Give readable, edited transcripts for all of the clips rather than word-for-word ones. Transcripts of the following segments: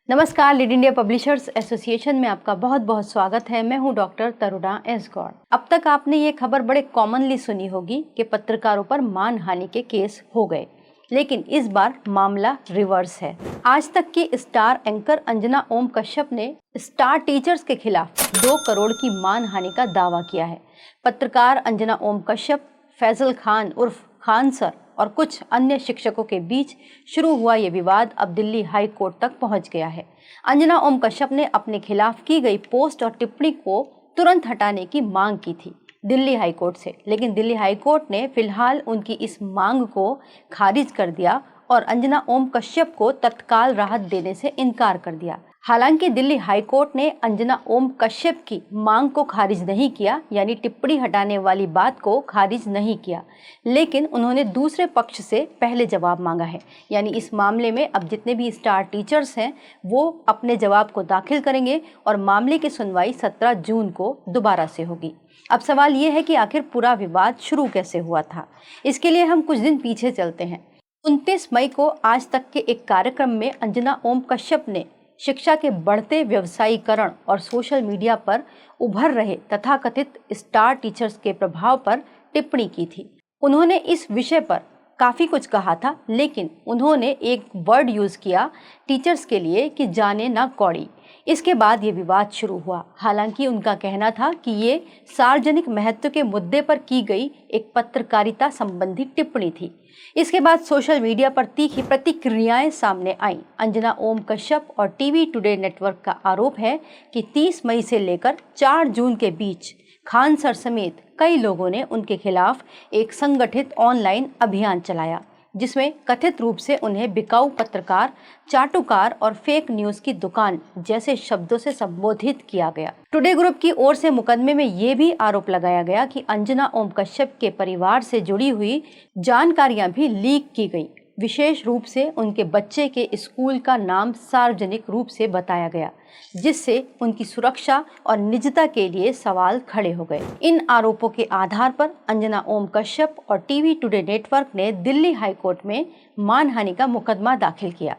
नमस्कार, lead India publishers association में आपका बहुत बहुत स्वागत है। मैं हूं डॉक्टर तरुणा एस गौड़। अब तक आपने ये खबर बड़े कॉमनली सुनी होगी कि पत्रकारों पर मानहानि के केस हो गए, लेकिन इस बार मामला रिवर्स है। आज तक की स्टार एंकर अंजना ओम कश्यप ने स्टार टीचर्स के खिलाफ 2 करोड़ की मानहानि का दावा किया है। पत्रकार अंजना ओम कश्यप, फैजल खान उर्फ खान सर और कुछ अन्य शिक्षकों के बीच शुरू हुआ ये विवाद अब दिल्ली हाई कोर्ट तक पहुंच गया है। अंजना ओम कश्यप ने अपने खिलाफ की गई पोस्ट और टिप्पणी को तुरंत हटाने की मांग की थी दिल्ली हाई कोर्ट से, लेकिन दिल्ली हाई कोर्ट ने फिलहाल उनकी इस मांग को खारिज कर दिया और अंजना ओम कश्यप को तत्काल राहत देने से इनकार कर दिया। हालांकि दिल्ली हाई कोर्ट ने अंजना ओम कश्यप की मांग को खारिज नहीं किया, यानी टिप्पणी हटाने वाली बात को खारिज नहीं किया, लेकिन उन्होंने दूसरे पक्ष से पहले जवाब मांगा है। यानी इस मामले में अब जितने भी स्टार टीचर्स हैं वो अपने जवाब को दाखिल करेंगे और मामले की सुनवाई 17 जून को दोबारा से होगी। अब सवाल ये है कि आखिर पूरा विवाद शुरू कैसे हुआ था। इसके लिए हम कुछ दिन पीछे चलते हैं। 29 मई को आज तक के एक कार्यक्रम में अंजना ओम कश्यप ने शिक्षा के बढ़ते व्यवसायीकरण और सोशल मीडिया पर उभर रहे तथाकथित स्टार टीचर्स के प्रभाव पर टिप्पणी की थी। उन्होंने इस विषय पर काफ़ी कुछ कहा था, लेकिन उन्होंने एक वर्ड यूज़ किया टीचर्स के लिए कि जाने ना कौड़ी। इसके बाद ये विवाद शुरू हुआ। हालांकि उनका कहना था कि ये सार्वजनिक महत्व के मुद्दे पर की गई एक पत्रकारिता संबंधी टिप्पणी थी। इसके बाद सोशल मीडिया पर तीखी प्रतिक्रियाएं सामने आईं। अंजना ओम कश्यप और टीवी टुडे नेटवर्क का आरोप है कि 30 मई से लेकर 4 जून के बीच खान सर समेत कई लोगों ने उनके खिलाफ एक संगठित ऑनलाइन अभियान चलाया, जिसमें कथित रूप से उन्हें बिकाऊ पत्रकार, चाटुकार और फेक न्यूज़ की दुकान जैसे शब्दों से संबोधित किया गया। टुडे ग्रुप की ओर से मुकदमे में ये भी आरोप लगाया गया कि अंजना ओम कश्यप के परिवार से जुड़ी हुई जानकारियां भी लीक की गई। विशेष रूप से उनके बच्चे के स्कूल का नाम सार्वजनिक रूप से बताया गया, जिससे उनकी सुरक्षा और निजता के लिए सवाल खड़े हो गए। इन आरोपों के आधार पर अंजना ओम कश्यप और टीवी टुडे नेटवर्क ने दिल्ली हाई कोर्ट में मानहानि का मुकदमा दाखिल किया।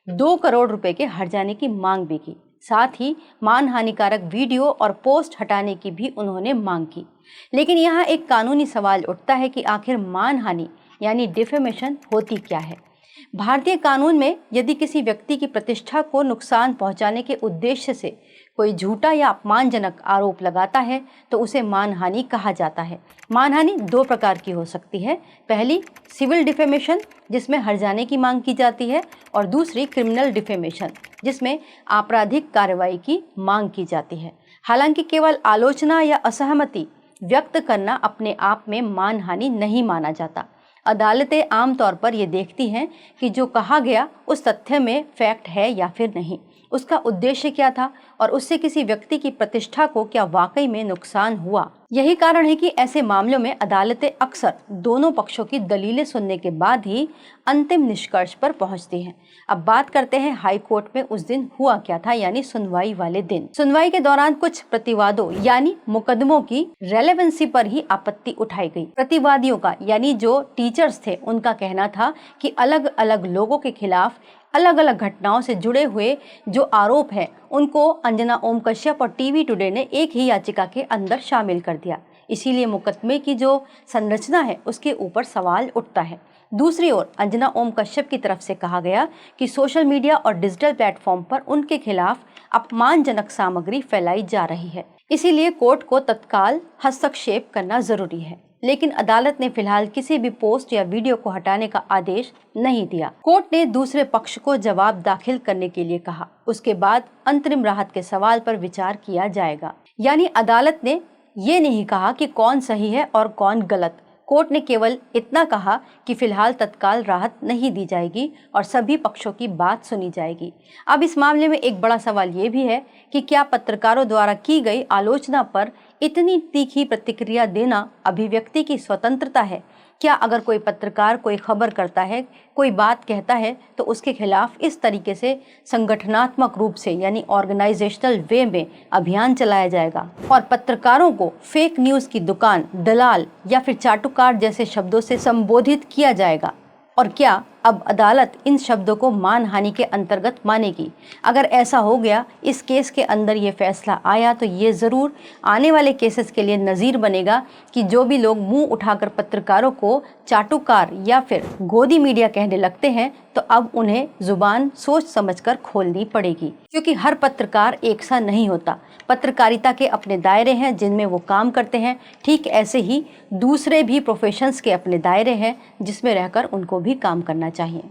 2 करोड़ रुपए के हट जाने की मांग भी की। साथ ही मानहानिकारक वीडियो और पोस्ट हटाने की भी उन्होंने मांग की। लेकिन यहाँ एक कानूनी सवाल उठता है कि आखिर मानहानि यानी डिफेमेशन होती क्या है। भारतीय कानून में यदि किसी व्यक्ति की प्रतिष्ठा को नुकसान पहुंचाने के उद्देश्य से कोई झूठा या अपमानजनक आरोप लगाता है तो उसे मानहानि कहा जाता है। मानहानि 2 प्रकार की हो सकती है। पहली सिविल डिफेमेशन, जिसमें हर्जाने की मांग की जाती है, और दूसरी क्रिमिनल डिफेमेशन, जिसमें आपराधिक कार्रवाई की मांग की जाती है। हालांकि केवल आलोचना या असहमति व्यक्त करना अपने आप में मानहानि नहीं माना जाता। अदालतें आमतौर पर ये देखती हैं कि जो कहा गया उस तथ्य में फैक्ट है या फिर नहीं, उसका उद्देश्य क्या था और उससे किसी व्यक्ति की प्रतिष्ठा को क्या वाकई में नुकसान हुआ। यही कारण है कि ऐसे मामलों में अदालतें अक्सर दोनों पक्षों की दलीलें सुनने के बाद ही अंतिम निष्कर्ष पर पहुंचती हैं। अब बात करते हैं हाई कोर्ट में उस दिन हुआ क्या था, यानी सुनवाई वाले दिन। सुनवाई के दौरान कुछ प्रतिवादों यानी मुकदमों की रेलेवेंसी पर ही आपत्ति उठाई गई। प्रतिवादियों का यानी जो टीचर्स थे उनका कहना था कि अलग अलग लोगों के खिलाफ अलग अलग घटनाओं से जुड़े हुए जो आरोप हैं उनको अंजना ओम कश्यप और टीवी टुडे ने एक ही याचिका के अंदर शामिल कर दिया। इसीलिए मुकदमे की जो संरचना है उसके ऊपर सवाल उठता है। दूसरी ओर अंजना ओम कश्यप की तरफ से कहा गया कि सोशल मीडिया और डिजिटल प्लेटफॉर्म पर उनके खिलाफ अपमानजनक सामग्री फैलाई जा रही है, इसीलिए कोर्ट को तत्काल हस्तक्षेप करना जरूरी है। लेकिन अदालत ने फिलहाल किसी भी पोस्ट या वीडियो को हटाने का आदेश नहीं दिया। कोर्ट ने दूसरे पक्ष को जवाब दाखिल करने के लिए कहा। उसके बाद अंतरिम राहत के सवाल पर विचार किया जाएगा। यानी अदालत ने ये नहीं कहा कि कौन सही है और कौन गलत। कोर्ट ने केवल इतना कहा कि फिलहाल तत्काल राहत नहीं दी जाएगी और सभी पक्षों की बात सुनी जाएगी। अब इस मामले में एक बड़ा सवाल ये भी है कि क्या पत्रकारों द्वारा की गई आलोचना पर इतनी तीखी प्रतिक्रिया देना अभिव्यक्ति की स्वतंत्रता है? क्या अगर कोई पत्रकार कोई खबर करता है, कोई बात कहता है, तो उसके खिलाफ इस तरीके से संगठनात्मक रूप से यानी ऑर्गेनाइजेशनल वे में अभियान चलाया जाएगा और पत्रकारों को फेक न्यूज़ की दुकान, दलाल या फिर चाटुकार जैसे शब्दों से संबोधित किया जाएगा? और क्या अब अदालत इन शब्दों को मानहानि के अंतर्गत मानेगी। अगर ऐसा हो गया, इस केस के अंदर ये फैसला आया, तो ये ज़रूर आने वाले केसेस के लिए नज़ीर बनेगा कि जो भी लोग मुंह उठाकर पत्रकारों को चाटुकार या फिर गोदी मीडिया कहने लगते हैं, तो अब उन्हें जुबान सोच समझकर खोलनी पड़ेगी, क्योंकि हर पत्रकार एक सा नहीं होता। पत्रकारिता के अपने दायरे हैं जिनमें वो काम करते हैं, ठीक ऐसे ही दूसरे भी प्रोफेशंस के अपने दायरे हैं जिसमें रहकर उनको भी काम करना चाहिए।